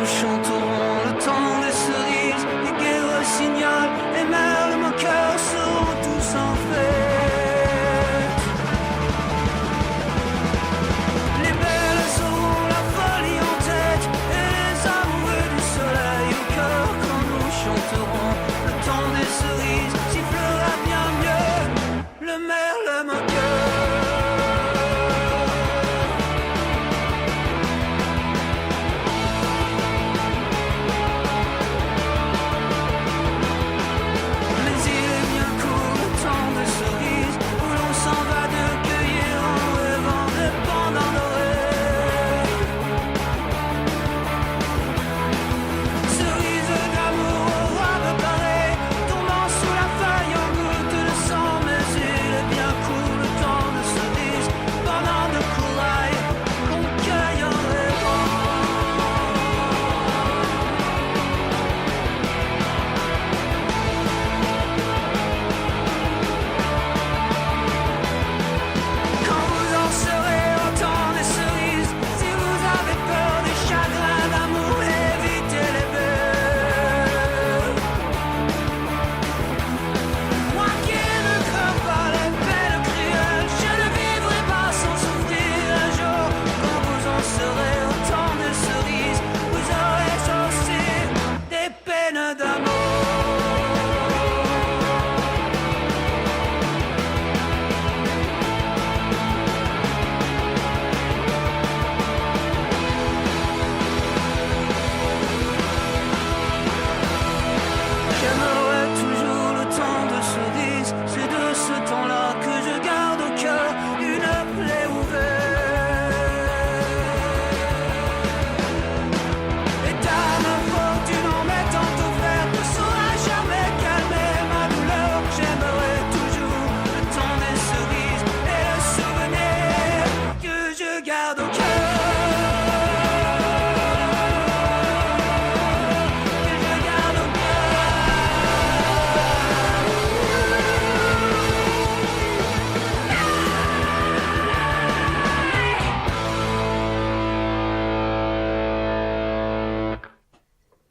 nous chanterons le temps des cerises, les guerres signal, les merles moqueurs seront tous en fête. Les belles auront la folie en tête et les amoureux du soleil au cœur quand nous chanterons le temps des cerises sifflera bien mieux le merle moqueur.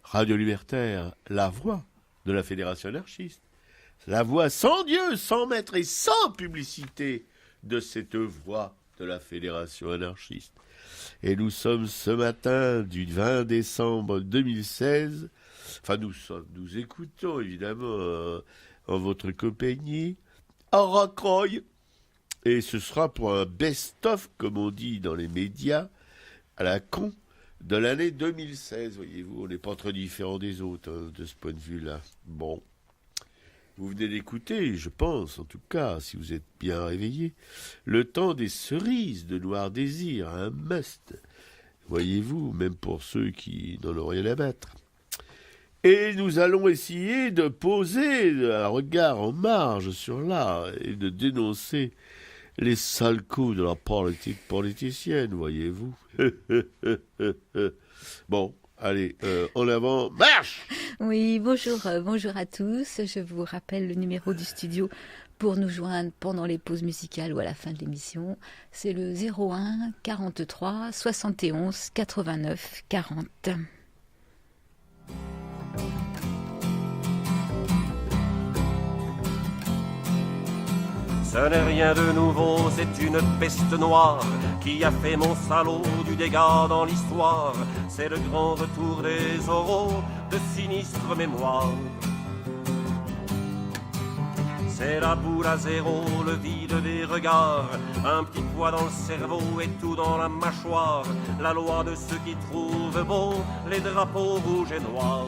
Radio Libertaire, la voix de la Fédération anarchiste, la voix sans Dieu, sans maître et sans publicité de cette voix de la Fédération anarchiste. Et nous sommes ce matin du 20 décembre 2016, enfin nous écoutons évidemment en votre compagnie, en Rocroi, et ce sera pour un best-of, comme on dit dans les médias, à la con, de l'année 2016, voyez-vous, on n'est pas très différent des autres de ce point de vue-là. Bon, vous venez d'écouter, je pense, en tout cas, si vous êtes bien réveillés, le temps des cerises de Noir Désir, un must, voyez-vous, même pour ceux qui n'en ont rien à battre. Et nous allons essayer de poser un regard en marge sur l'art et de dénoncer les sales coups de la politique politicienne, voyez-vous. Bon, allez, en avant, marche! Oui, bonjour à tous. Je vous rappelle le numéro du studio pour nous joindre pendant les pauses musicales ou à la fin de l'émission. C'est le 01 43 71 89 40. Ce n'est rien de nouveau, c'est une peste noire qui a fait mon salaud du dégât dans l'histoire. C'est le grand retour des oraux de sinistre mémoire. C'est la boule à zéro, le vide des regards, un petit poids dans le cerveau et tout dans la mâchoire. La loi de ceux qui trouvent beau les drapeaux rouges et noirs.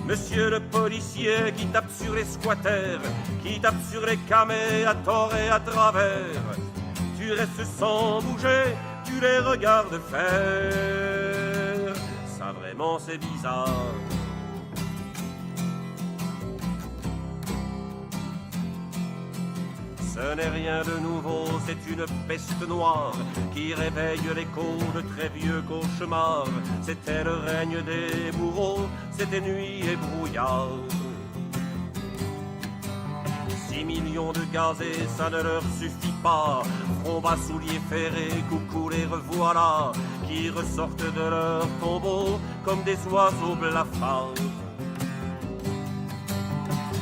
Monsieur le policier qui tape sur les squatters, qui tape sur les camés à tort et à travers, tu restes sans bouger, tu les regardes faire. Ça vraiment c'est bizarre. Ce n'est rien de nouveau, c'est une peste noire qui réveille l'écho de très vieux cauchemars. C'était le règne des bourreaux, c'était nuit et brouillard. Si 10 millions de gazés, ça ne leur suffit pas. Front bas, souliers ferrés, coucou les revoilà, qui ressortent de leur tombeau comme des oiseaux blafards.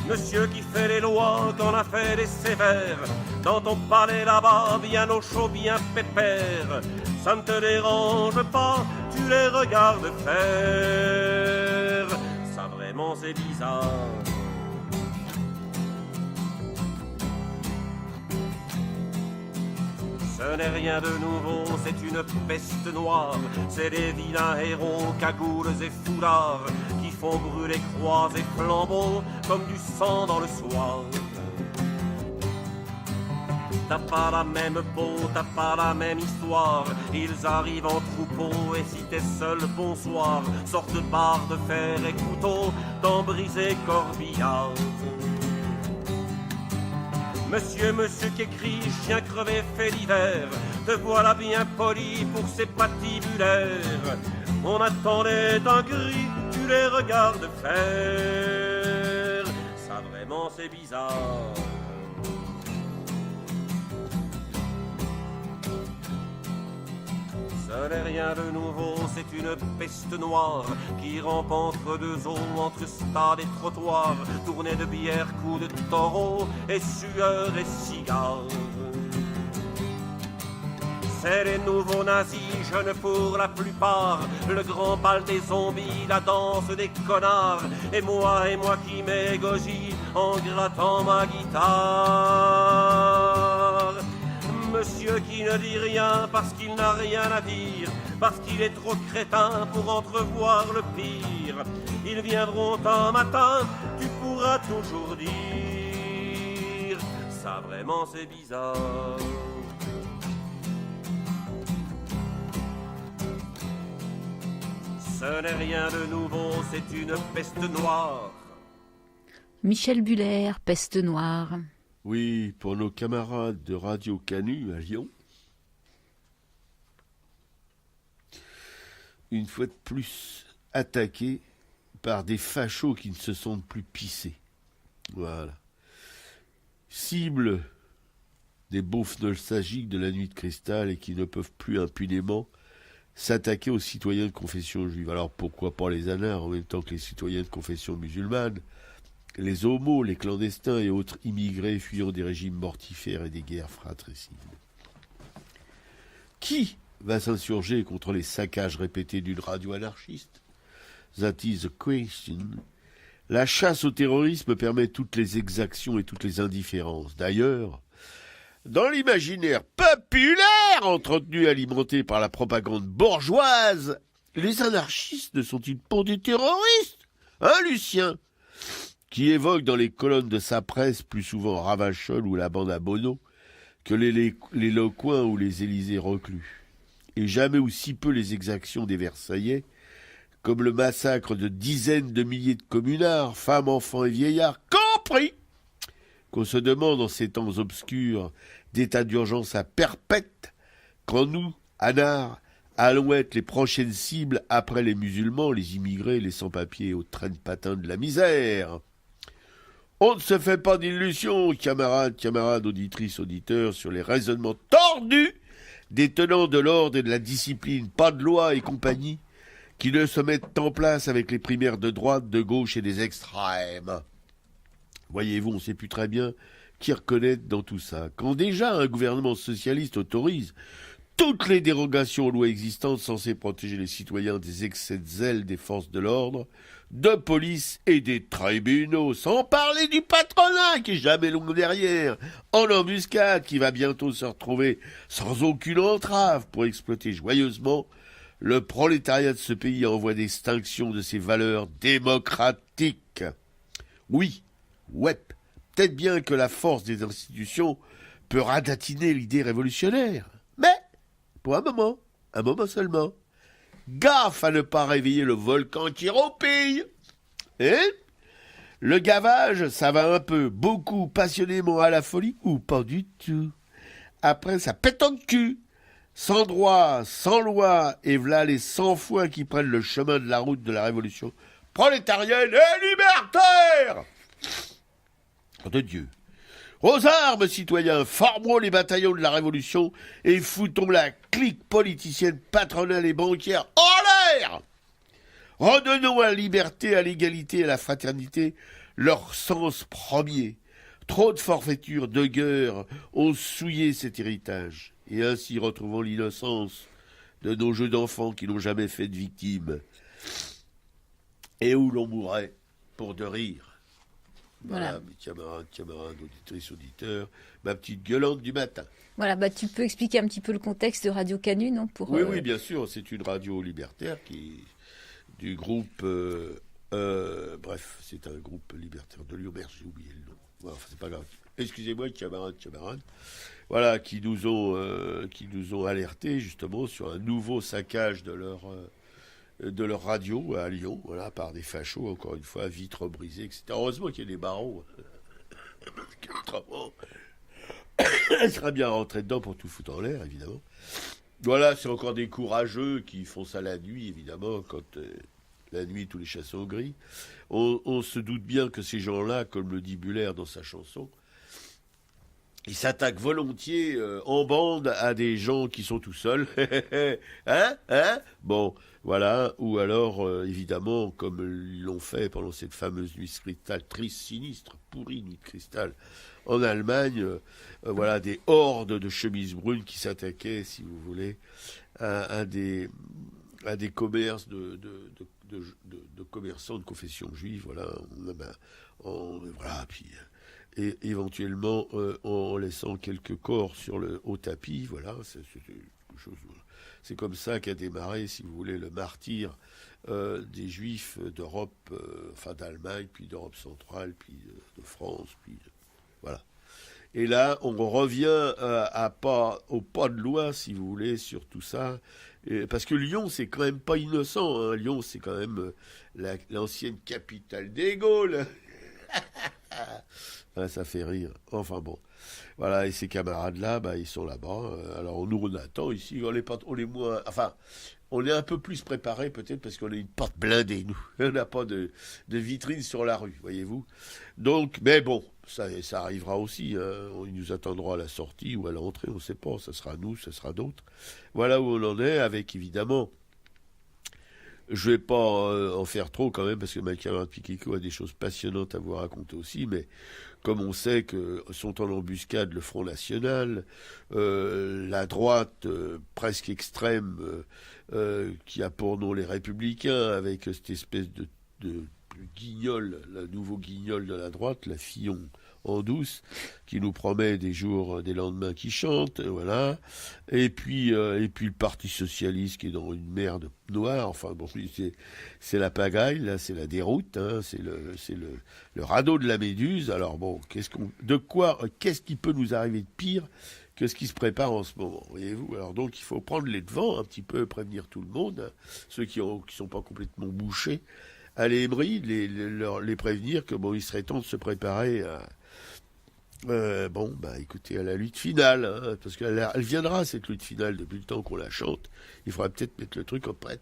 Monsieur qui fait les lois, t'en as fait des sévères, dans ton palais là-bas, bien au chaud, bien pépère. Ça ne te dérange pas, tu les regardes faire. Ça vraiment c'est bizarre. Ce n'est rien de nouveau, c'est une peste noire. C'est des vilains héros, cagoules et foulards, qui font brûler croix et flambeaux comme du sang dans le soir. T'as pas la même peau, t'as pas la même histoire. Ils arrivent en troupeau et si t'es seul, bonsoir. Sortent barres de fer et couteaux d'en briser corbillard. Monsieur, monsieur qui écrit, chien crevé fait l'hiver, te voilà bien poli pour ces patibulaires. On attendait un gris, tu les regardes faire. Ça vraiment c'est bizarre. Ce n'est rien de nouveau, c'est une peste noire qui rampe entre deux eaux, entre stade et trottoir, tournée de bière, coups de taureau et sueur et cigares. C'est les nouveaux nazis, jeunes pour la plupart, le grand bal des zombies, la danse des connards, et moi qui m'égogie en grattant ma guitare. Monsieur qui ne dit rien parce qu'il n'a rien à dire, parce qu'il est trop crétin pour entrevoir le pire. Ils viendront un matin, tu pourras toujours dire, ça vraiment c'est bizarre. Ce n'est rien de nouveau, c'est une peste noire. Michel Buller, Peste noire. Oui, pour nos camarades de Radio Canu à Lyon. Une fois de plus, attaqués par des fachos qui ne se sentent plus pissés. Voilà. Cible des beaufs nostalgiques de la nuit de cristal et qui ne peuvent plus impunément s'attaquer aux citoyens de confession juive. Alors pourquoi pas les anards en même temps que les citoyens de confession musulmane, les homos, les clandestins et autres immigrés fuyant des régimes mortifères et des guerres fratricides. Qui va s'insurger contre les saccages répétés d'une radio anarchiste? That is the question. La chasse au terrorisme permet toutes les exactions et toutes les indifférences. D'ailleurs, dans l'imaginaire populaire entretenu et alimenté par la propagande bourgeoise, les anarchistes ne sont-ils pas des terroristes? Hein, Lucien? Qui évoque dans les colonnes de sa presse plus souvent Ravachol ou la bande à Bono que les Lecoints ou les Élysées reclus. Et jamais aussi peu les exactions des Versaillais, comme le massacre de dizaines de milliers de communards, femmes, enfants et vieillards, compris, qu'on se demande en ces temps obscurs d'état d'urgence à perpète, quand nous, anards, allons être les prochaines cibles après les musulmans, les immigrés, les sans-papiers aux traîne-patins de la misère. On ne se fait pas d'illusions, camarades, auditrices, auditeurs, sur les raisonnements tordus des tenants de l'ordre et de la discipline, pas de loi et compagnie, qui ne se mettent en place avec les primaires de droite, de gauche et des extrêmes. Voyez-vous, on ne sait plus très bien qui reconnaître dans tout ça. Quand déjà un gouvernement socialiste autorise toutes les dérogations aux lois existantes censées protéger les citoyens des excès de zèle des forces de l'ordre, de police et des tribunaux, sans parler du patronat qui est jamais long derrière, en embuscade qui va bientôt se retrouver sans aucune entrave pour exploiter joyeusement le prolétariat de ce pays en voie d'extinction de ses valeurs démocratiques. Oui, ouais, peut-être bien que la force des institutions peut radatiner l'idée révolutionnaire, mais pour un moment seulement. Gaffe à ne pas réveiller le volcan qui roupille. Hein? Le gavage, ça va un peu, beaucoup, passionnément à la folie, ou pas du tout. Après, ça pète en cul. Sans droit, sans loi, et v'là les 100 fois qui prennent le chemin de la route de la révolution prolétarienne et libertaire. De Dieu. Aux armes, citoyens, formons les bataillons de la Révolution et foutons la clique politicienne, patronale et bancaire en l'air. Redonnons à la liberté, à l'égalité et à la fraternité leur sens premier. Trop de forfaitures, de guerres ont souillé cet héritage, et ainsi retrouvons l'innocence de nos jeux d'enfants qui n'ont jamais fait de victimes, et où l'on mourrait pour de rire. Voilà, mes camarades, auditrices, auditeurs, ma petite gueulante du matin. Voilà, tu peux expliquer un petit peu le contexte de Radio Canu, non pour, Oui, bien sûr, c'est une radio libertaire du groupe... bref, c'est un groupe libertaire de Lyon, j'ai oublié le nom. Voilà, c'est pas grave. Excusez-moi, camarades. Voilà, qui nous ont alertés justement sur un nouveau saccage de leur radio à Lyon, voilà, par des fachos, encore une fois, vitres brisées, etc. Heureusement qu'il y a des barreaux. Autrement, elle serait bien rentrée dedans pour tout foutre en l'air, évidemment. Voilà, c'est encore des courageux qui font ça la nuit, évidemment, quand la nuit tous les chats sont gris. On se doute bien que ces gens-là, comme le dit Buller dans sa chanson, ils s'attaquent volontiers en bande à des gens qui sont tout seuls. Bon, voilà. Ou alors, évidemment, comme ils l'ont fait pendant cette fameuse nuit de cristal, triste, sinistre, pourrie nuit de cristal, en Allemagne, voilà, des hordes de chemises brunes qui s'attaquaient, si vous voulez, à des commerces de commerçants de confession juive, voilà, voilà, puis et éventuellement en laissant quelques corps au tapis, voilà, c'est quelque chose. C'est comme ça qu'a démarré, si vous voulez, le martyre des Juifs d'Europe, enfin d'Allemagne, puis d'Europe centrale, puis de France, puis voilà. Et là, on revient au pas de loi, si vous voulez, sur tout ça. Parce que Lyon, c'est quand même pas innocent. Hein. Lyon, c'est quand même l'ancienne capitale des Gaules. Ça fait rire. Enfin bon. Voilà, et ces camarades-là, ils sont là-bas. Alors nous, on attend ici. On est moins... Enfin, on est un peu plus préparés peut-être parce qu'on a une porte blindée, nous. On n'a pas de vitrine sur la rue, voyez-vous. Donc, mais bon, ça arrivera aussi. Hein. Ils nous attendront à la sortie ou à l'entrée, on ne sait pas. Ça sera nous, ça sera d'autres. Voilà où on en est, avec évidemment... Je vais pas en faire trop quand même, parce que ma camarade Pikiko a des choses passionnantes à vous raconter aussi, mais comme on sait que sont en embuscade le Front National, la droite presque extrême, qui a pour nom les Républicains, avec cette espèce de guignol, le nouveau guignol de la droite, la Fillon en douce, qui nous promet des jours, des lendemains qui chantent, voilà. Et puis le Parti Socialiste qui est dans une merde noire, enfin bon, c'est la pagaille, là, c'est la déroute, hein, c'est le radeau de la Méduse. Alors bon, qu'est-ce qui peut nous arriver de pire que ce qui se prépare en ce moment, voyez-vous. Alors donc il faut prendre les devants, un petit peu prévenir tout le monde, hein, ceux qui sont pas complètement bouchés, aller les prévenir que bon, il serait temps de se préparer à écoutez, à la lutte finale, hein, parce qu'elle viendra, cette lutte finale, depuis le temps qu'on la chante. Il faudra peut-être mettre le truc en pratique.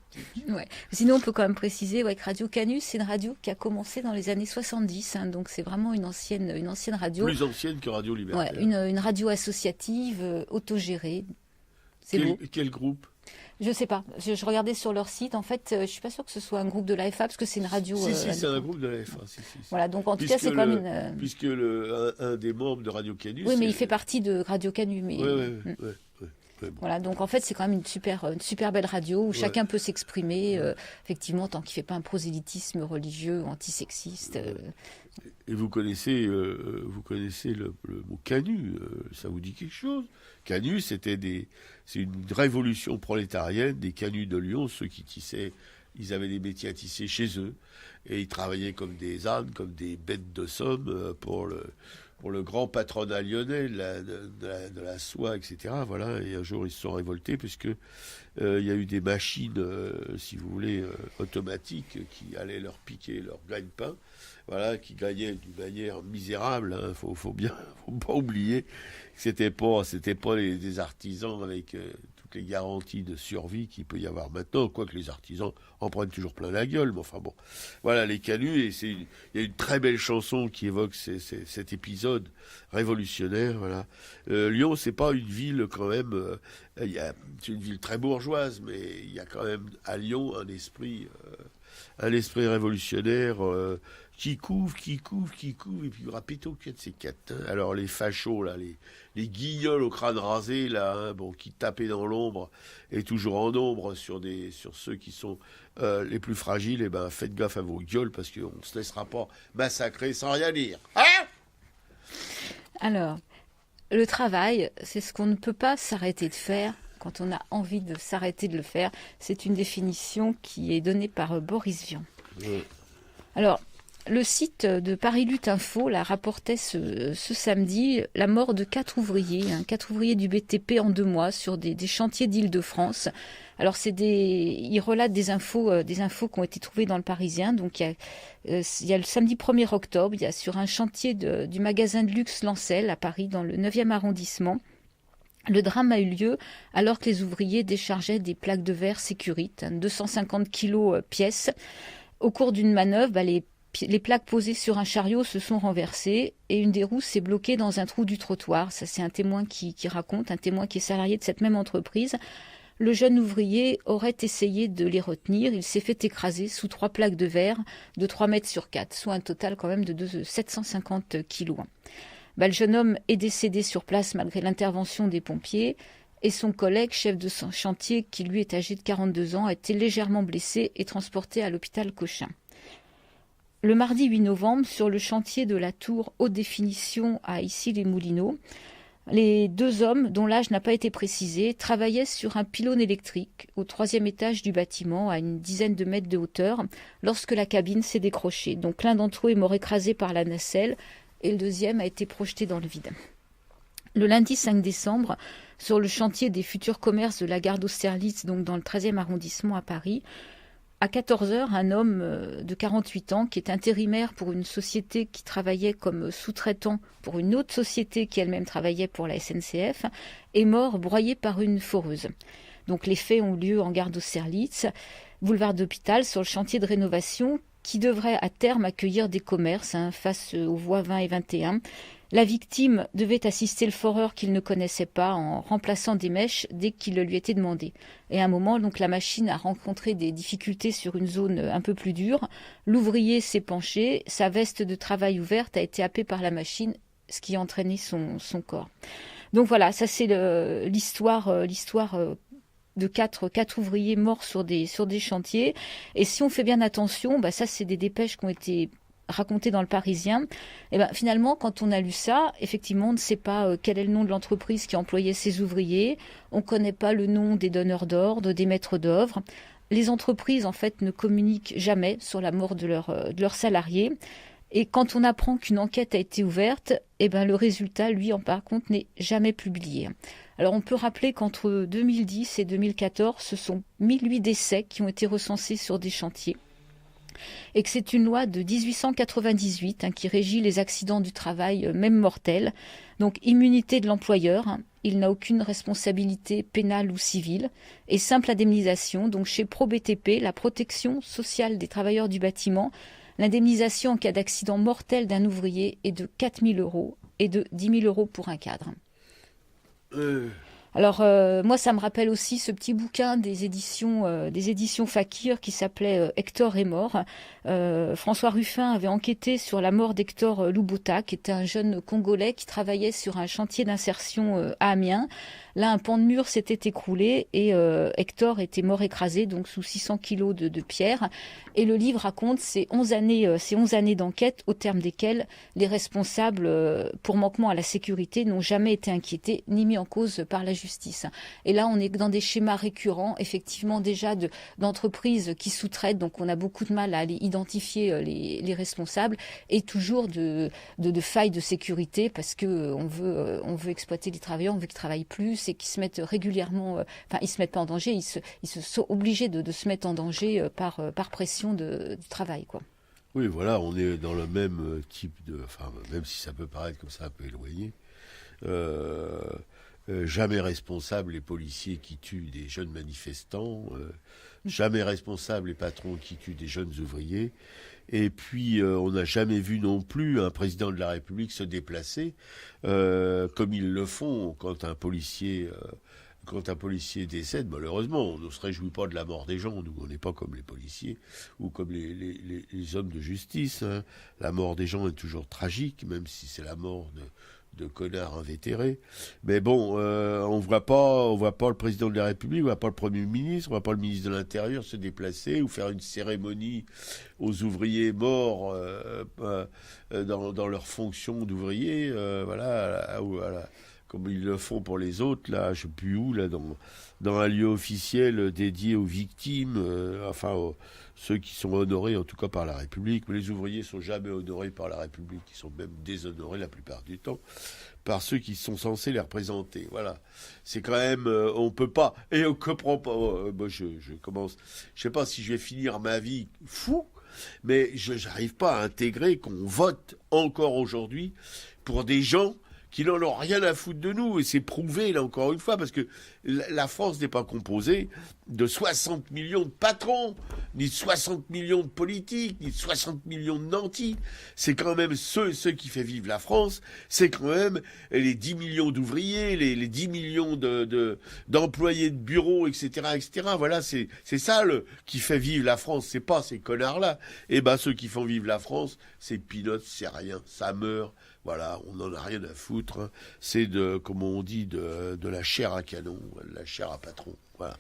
Ouais. Sinon, on peut quand même préciser que Radio Canus, c'est une radio qui a commencé dans les années 70, hein, donc c'est vraiment une ancienne radio. Plus ancienne que Radio Libertaire. Ouais, une radio associative, autogérée. Quel groupe ? Je sais pas. Je regardais sur leur site. En fait, je suis pas sûre que ce soit un groupe de l'AFA parce que c'est une radio. Si, c'est un groupe de l'AFA. Si. Voilà, donc en tout cas, c'est quand même une. Puisque un des membres de Radio Canus. Oui, mais il fait partie de Radio Canus. Mais... Oui. Bon. Voilà, donc en fait, c'est quand même une super belle radio où chacun peut s'exprimer, effectivement, tant qu'il ne fait pas un prosélytisme religieux ou antisexiste. Et vous connaissez le mot Canus, ça vous dit quelque chose ? Canus, c'est une révolution prolétarienne des Canus de Lyon, ceux qui tissaient, ils avaient des métiers à tisser chez eux, et ils travaillaient comme des ânes, comme des bêtes de somme pour le grand patronat lyonnais de la soie, etc. Voilà. Et un jour, ils se sont révoltés puisque il y a eu des machines, si vous voulez, automatiques qui allaient leur piquer leur gagne-pain, voilà, qui gagnaient d'une manière misérable. Hein. Faut pas oublier que c'était pas des artisans avec toutes les garanties de survie qu'il peut y avoir maintenant, quoique les artisans en prennent toujours plein la gueule, mais enfin bon. Voilà, les canuts, et il y a une très belle chanson qui évoque cet épisode révolutionnaire, voilà. Lyon, c'est pas une ville quand même, c'est une ville très bourgeoise, mais il y a quand même à Lyon un esprit révolutionnaire, qui couvre, et puis il y aura plutôt que de ces quatre. Alors les fachos, là, les guignols au crâne rasé, là, hein, bon, qui tapaient dans l'ombre, et toujours en ombre sur ceux qui sont les plus fragiles, et ben faites gaffe à vos gueules, parce qu'on ne se laissera pas massacrer sans rien dire. Hein? Alors, le travail, c'est ce qu'on ne peut pas s'arrêter de faire quand on a envie de s'arrêter de le faire. C'est une définition qui est donnée par Boris Vian. Ouais. Alors, le site de Paris Lutte Info rapportait ce samedi la mort de 4 ouvriers, 4 ouvriers du BTP en 2 mois sur des chantiers d'Île-de-France. Alors, ils relatent des infos qui ont été trouvées dans le Parisien. Donc, il y a le samedi 1er octobre, il y a sur un chantier du magasin de luxe Lancel à Paris, dans le 9e arrondissement. Le drame a eu lieu alors que les ouvriers déchargeaient des plaques de verre Sécurite, 250 kilos pièces. Au cours d'une manœuvre, les plaques posées sur un chariot se sont renversées et une des roues s'est bloquée dans un trou du trottoir. Ça, c'est un témoin qui raconte, un témoin qui est salarié de cette même entreprise. Le jeune ouvrier aurait essayé de les retenir. Il s'est fait écraser sous 3 plaques de verre de 3 mètres sur 4, soit un total quand même de 750 kilos. Le jeune homme est décédé sur place malgré l'intervention des pompiers. Et son collègue, chef de chantier, qui lui est âgé de 42 ans, a été légèrement blessé et transporté à l'hôpital Cochin. Le mardi 8 novembre, sur le chantier de la tour haute définition à Issy-les-Moulineaux, les 2 hommes, dont l'âge n'a pas été précisé, travaillaient sur un pylône électrique au 3e étage du bâtiment, à une dizaine de mètres de hauteur, lorsque la cabine s'est décrochée. Donc l'un d'entre eux est mort écrasé par la nacelle et le deuxième a été projeté dans le vide. Le lundi 5 décembre, sur le chantier des futurs commerces de la gare d'Austerlitz, donc dans le 13e arrondissement à Paris, à 14h, un homme de 48 ans, qui est intérimaire pour une société qui travaillait comme sous-traitant pour une autre société qui elle-même travaillait pour la SNCF, est mort broyé par une foreuse. Donc les faits ont lieu en gare d'Austerlitz, boulevard d'Hôpital, sur le chantier de rénovation qui devrait à terme accueillir des commerces face aux voies 20 et 21. La victime devait assister le foreur qu'il ne connaissait pas en remplaçant des mèches dès qu'il le lui était demandé. Et à un moment, donc, la machine a rencontré des difficultés sur une zone un peu plus dure. L'ouvrier s'est penché, sa veste de travail ouverte a été happée par la machine, ce qui a entraîné son corps. Donc voilà, ça c'est l'histoire de quatre ouvriers morts sur des chantiers. Et si on fait bien attention, ça c'est des dépêches qui ont été raconté dans le Parisien, et finalement, quand on a lu ça, effectivement, on ne sait pas quel est le nom de l'entreprise qui employait ces ouvriers, on ne connaît pas le nom des donneurs d'ordre, des maîtres d'œuvre. Les entreprises, en fait, ne communiquent jamais sur la mort de leurs salariés. Et quand on apprend qu'une enquête a été ouverte, le résultat, lui, par contre, n'est jamais publié. Alors, on peut rappeler qu'entre 2010 et 2014, ce sont 1008 décès qui ont été recensés sur des chantiers. Et que c'est une loi de 1898 qui régit les accidents du travail, même mortels. Donc, immunité de l'employeur, il n'a aucune responsabilité pénale ou civile, et simple indemnisation. Donc, chez ProBTP, la protection sociale des travailleurs du bâtiment, l'indemnisation en cas d'accident mortel d'un ouvrier est de 4 000 € et de 10 000 € pour un cadre. Alors, moi, ça me rappelle aussi ce petit bouquin des éditions Fakir qui s'appelait Hector est mort. François Ruffin avait enquêté sur la mort d'Hector Loubota, qui était un jeune Congolais qui travaillait sur un chantier d'insertion à Amiens. Là, un pan de mur s'était écroulé et Hector était mort écrasé, donc sous 600 kilos de pierre. Et le livre raconte ces 11 années d'enquête, au terme desquelles les responsables pour manquement à la sécurité n'ont jamais été inquiétés ni mis en cause par la justice. Et là, on est dans des schémas récurrents, effectivement déjà d'entreprises qui sous-traitent, donc on a beaucoup de mal à aller identifier les responsables, et toujours de failles de sécurité parce que on veut exploiter les travailleurs, on veut qu'ils travaillent plus et qu'ils se mettent régulièrement, ils se mettent pas en danger, ils se sont obligés de se mettre en danger par pression du travail, quoi. Oui, voilà, on est dans le même type même si ça peut paraître comme ça un peu éloigné, jamais responsables les policiers qui tuent des jeunes manifestants, jamais responsables les patrons qui tuent des jeunes ouvriers. Et puis, on n'a jamais vu non plus un président de la République se déplacer comme ils le font quand un policier décède. Malheureusement, on ne se réjouit pas de la mort des gens. Nous, on n'est pas comme les policiers ou comme les hommes de justice. Hein. La mort des gens est toujours tragique, même si c'est la mort de connards invétérés. Mais bon, on voit pas le président de la République, on voit pas le Premier ministre, on voit pas le ministre de l'Intérieur se déplacer ou faire une cérémonie aux ouvriers morts dans leur fonction d'ouvriers, voilà, comme ils le font pour les autres, là, je sais plus où, là, dans un lieu officiel dédié aux victimes, ceux qui sont honorés en tout cas par la République, mais les ouvriers sont jamais honorés par la République, ils sont même déshonorés la plupart du temps par ceux qui sont censés les représenter. Voilà, c'est quand même, on peut pas, et on comprend pas. Moi, je commence, je sais pas si je vais finir ma vie fou, mais je n'arrive pas à intégrer qu'on vote encore aujourd'hui pour des gens qui n'en ont rien à foutre de nous. Et c'est prouvé, là, encore une fois, parce que la France n'est pas composée de 60 millions de patrons, ni de 60 millions de politiques, ni de 60 millions de nantis. C'est quand même ceux qui fait vivre la France, c'est quand même les 10 millions d'ouvriers, les 10 millions d'employés de bureaux, etc., etc. Voilà, c'est ça qui fait vivre la France, c'est pas ces connards-là. Et ben, ceux qui font vivre la France, c'est peanuts, c'est rien, ça meurt. Voilà, on n'en a rien à foutre. Hein. C'est comme on dit, de la chair à canon, de la chair à patron. Voilà.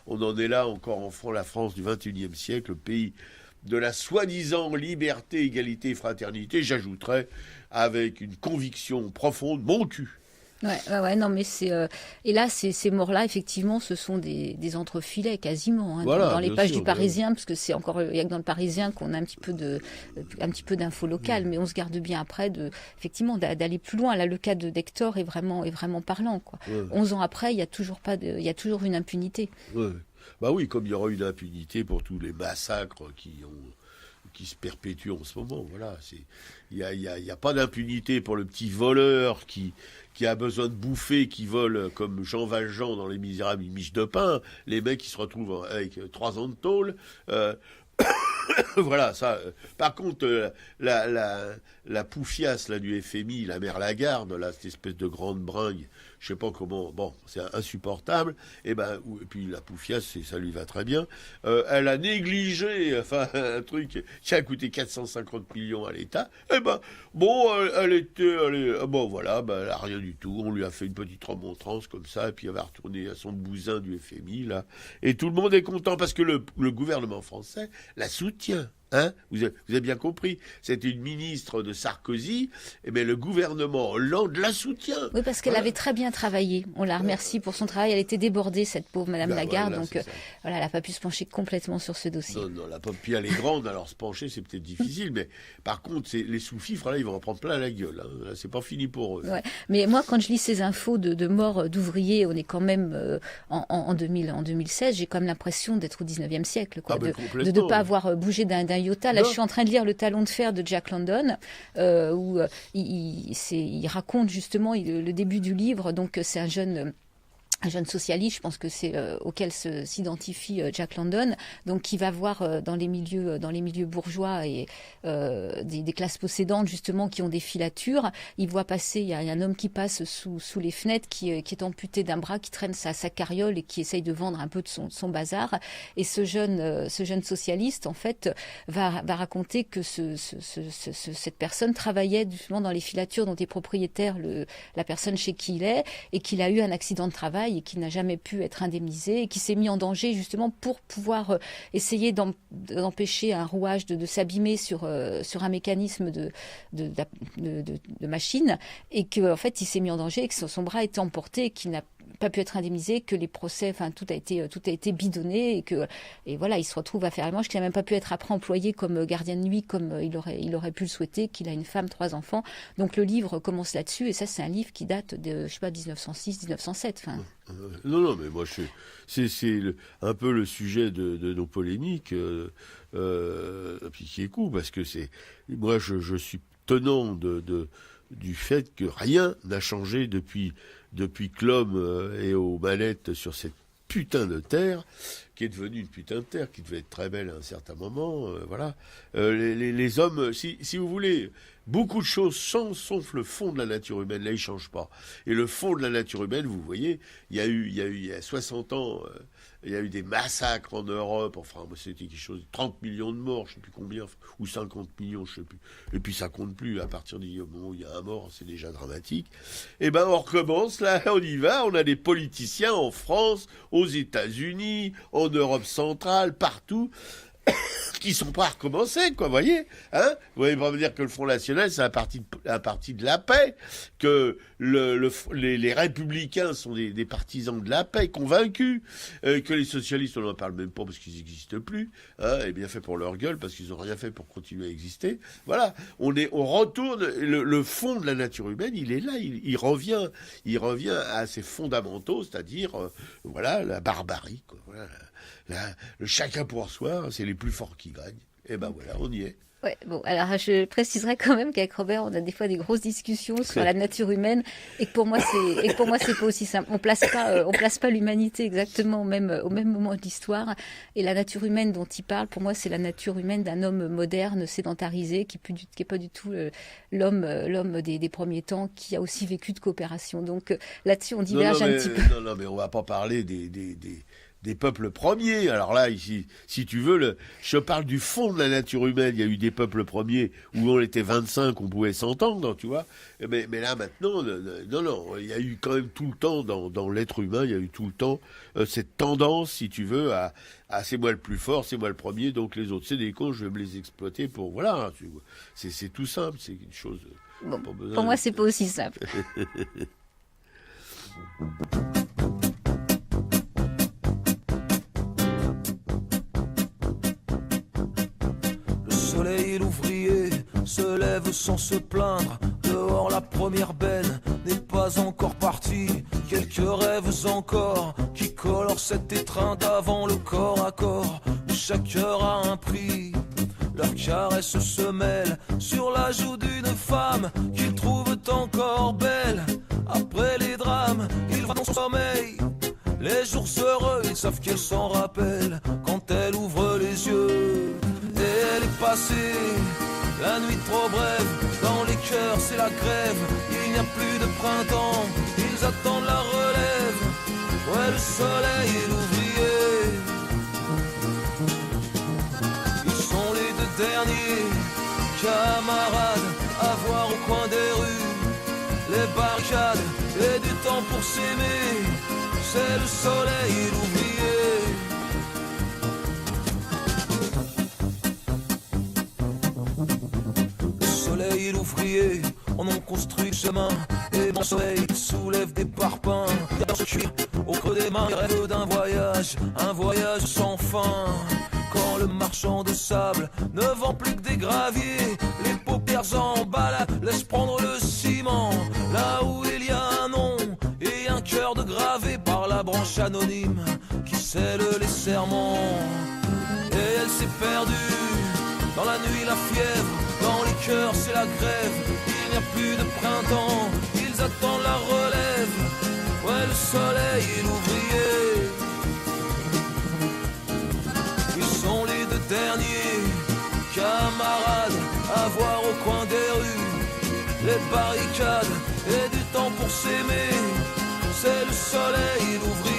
On en est là encore en la France du XXIe siècle, le pays de la soi-disant liberté, égalité et fraternité. J'ajouterais, avec une conviction profonde, mon cul. Ouais, non, mais et là, ces morts-là, effectivement, ce sont des entrefilets quasiment, hein, voilà, dans les pages sûr, du Parisien, parce que c'est encore, il y a que dans le Parisien qu'on a un petit peu d'infos locales, mais on se garde bien après effectivement, d'aller plus loin. Là, le cas d'Hector est vraiment parlant, quoi. Ouais. 11 ans après, il y a toujours une impunité. Ouais. Bah oui, comme il y aura une impunité pour tous les massacres qui se perpétuent en ce moment. Voilà, il y a pas d'impunité pour le petit voleur qui a besoin de bouffer, qui vole comme Jean Valjean dans Les Misérables, une miche de pain. Les mecs qui se retrouvent avec 3 ans de tôle. Voilà, ça. Par contre, la poufiasse là, du FMI, la mère Lagarde, là, cette espèce de grande bringue, je sais pas comment, bon, c'est insupportable. Et puis la poufiasse, ça lui va très bien. Elle a négligé, un truc qui a coûté 450 millions à l'État. Voilà, elle a rien du tout. On lui a fait une petite remontrance comme ça, et puis elle va retourner à son bousin du FMI là. Et tout le monde est content parce que le gouvernement français la soutient. Hein, vous avez bien compris. C'est une ministre de Sarkozy, mais le gouvernement Hollande la soutient. Oui, parce qu'elle avait très bien travaillé. On la remercie pour son travail. Elle était débordée, cette pauvre Madame Lagarde. Voilà, donc, elle n'a pas pu se pencher complètement sur ce dossier. Non, puis elle est grande, alors se pencher, c'est peut-être difficile. Mais par contre, les sous-fifres, là, ils vont en prendre plein la gueule. Hein. Là, c'est pas fini pour eux. Ouais. Mais moi, quand je lis ces infos de mort d'ouvriers, on est quand même en 2016, j'ai quand même l'impression d'être au 19e siècle. Quoi, de ne pas avoir bougé d'un iota. Là, je suis en train de lire Le Talon de fer de Jack London, où il raconte justement le début du livre. Donc, c'est un jeune socialiste, je pense que c'est auquel s'identifie Jack London, donc qui va voir dans les milieux bourgeois et des classes possédantes justement qui ont des filatures. Il voit passer, il y a un homme qui passe sous les fenêtres qui est amputé d'un bras, qui traîne sa carriole et qui essaye de vendre un peu de son bazar. Et ce jeune socialiste en fait va raconter que cette personne travaillait justement dans les filatures dont est propriétaire la personne chez qui il est, et qu'il a eu un accident de travail et qui n'a jamais pu être indemnisé et qui s'est mis en danger justement pour pouvoir essayer d'empêcher un rouage de s'abîmer sur un mécanisme de machine, et que en fait il s'est mis en danger et que son bras était emporté et qu'il n'a pas pu être indemnisé, que les procès, tout a été bidonné et voilà, il se retrouve à faire les manches, qu'il n'a même pas pu être après employé comme gardien de nuit comme il aurait pu le souhaiter, qu'il a une femme, 3 enfants. Donc le livre commence là-dessus, et ça c'est un livre qui date de 1906, 1907. Non, mais moi c'est un peu le sujet de nos polémiques, puis qui est cool, parce que moi je suis tenant du fait que rien n'a changé depuis que l'homme est aux manettes sur cette putain de terre, qui est devenue une putain de terre, qui devait être très belle à un certain moment, voilà. Les hommes, si vous voulez, beaucoup de choses changent, sauf le fond de la nature humaine, là, il change pas. Et le fond de la nature humaine, vous voyez, il y a 60 ans, il y a eu des massacres en Europe, enfin, c'était quelque chose, 30 millions de morts, je sais plus combien, ou 50 millions, je sais plus. Et puis ça compte plus, à partir du moment où il y a un mort, c'est déjà dramatique. Et ben, on recommence, là, on y va, on a des politiciens en France, aux États-Unis, en Europe centrale, partout, qui sont pas à recommencer, quoi, voyez, hein? Vous voyez pas me dire que le Front National, c'est un parti de la paix, que les républicains sont des partisans de la paix, convaincus, que les socialistes, on n'en parle même pas parce qu'ils n'existent plus, hein, et bien fait pour leur gueule, parce qu'ils n'ont rien fait pour continuer à exister. Voilà, on retourne, le fond de la nature humaine, il est là, il revient à ses fondamentaux, c'est-à-dire, voilà, la barbarie, quoi, voilà. Le chacun pour soi, c'est les plus forts qui gagnent. Et ben voilà, on y est. Ouais, bon, alors je préciserai quand même qu'avec Robert, on a des fois des grosses discussions sur la nature humaine et que pour moi c'est pas aussi simple. On place pas l'humanité exactement au même moment de l'histoire. Et la nature humaine dont il parle, pour moi, c'est la nature humaine d'un homme moderne, sédentarisé, qui est pas du tout l'homme des premiers temps, qui a aussi vécu de coopération. Donc là-dessus, on diverge un petit peu. Non, mais on va pas parler des peuples premiers. Alors là, ici, si tu veux, je parle du fond de la nature humaine. Il y a eu des peuples premiers où on était 25, on pouvait s'entendre, tu vois. Mais là, maintenant, non, il y a eu quand même tout le temps, dans l'être humain, il y a eu tout le temps cette tendance, si tu veux, à c'est moi le plus fort, c'est moi le premier, donc les autres, c'est des cons, je vais me les exploiter pour... Voilà, c'est tout simple, c'est une chose... Bon, pour moi, c'est pas aussi simple. Le soleil et l'ouvrier se lèvent sans se plaindre. Dehors la première benne n'est pas encore partie. Quelques rêves encore qui colorent cette étreinte avant le corps à corps. Chaque heure a un prix. Leurs caresses se mêlent sur la joue d'une femme qu'ils trouvent encore belle. Après les drames, ils vont dans son sommeil. Les jours heureux, ils savent qu'elle s'en rappelle quand elle ouvre les yeux. Et elle est passée, la nuit trop brève. Dans les cœurs, c'est la grève. Il n'y a plus de printemps, ils attendent la relève. Ouais, le soleil et l'ouvrier, ils sont les deux derniers camarades à voir au coin des rues. Les barricades et du temps pour s'aimer, c'est le soleil et l'ouvrier. Le soleil et l'ouvrier en ont construit le chemin. Et mon soleil soulève des parpaings. Dans ce cuir, au creux des mains, il rêve d'un voyage, un voyage sans fin. Quand le marchand de sable ne vend plus que des graviers, les paupières en balade laissent prendre le ciment. Là où il y a un nom et un cœur de gravé par la branche anonyme qui scelle les serments. Et elle s'est perdue dans la nuit, la fièvre, dans les cœurs c'est la grève. Il n'y a plus de printemps, ils attendent la relève. Ouais, le soleil et l'ouvrier, ils sont les deux derniers camarades à voir au coin des rues. Les barricades et du temps pour s'aimer, c'est le soleil et l'ouvrier.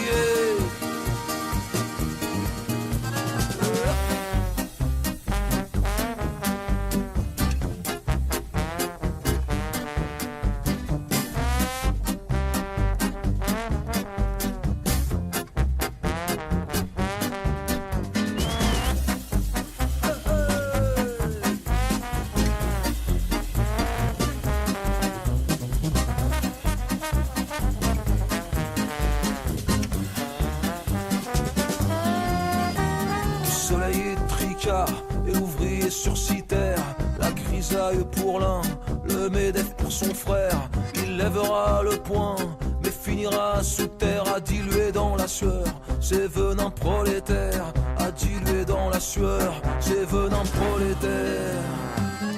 Et l'ouvrier sur citerre, la grisaille pour l'un, le MEDEF pour son frère. Il lèvera le poing, mais finira sous terre, à diluer dans la sueur ses venins prolétaires, à diluer dans la sueur ses venins prolétaires.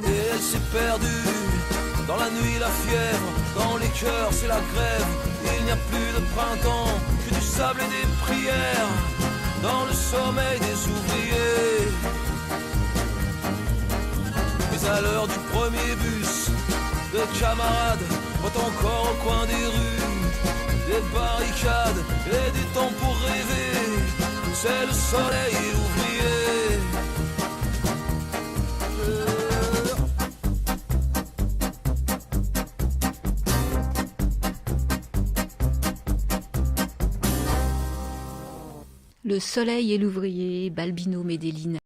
Et elle s'est perdue Dans la nuit la fièvre, dans les cœurs c'est la grève. Il n'y a plus de printemps que du sable et des prières. Dans le sommeil des ouvriers. Mais à l'heure du premier bus, de camarades voient encore au coin des rues des barricades et du temps pour rêver. C'est le soleil et l'ouvrier. Le soleil et l'ouvrier, Balbino Medellin.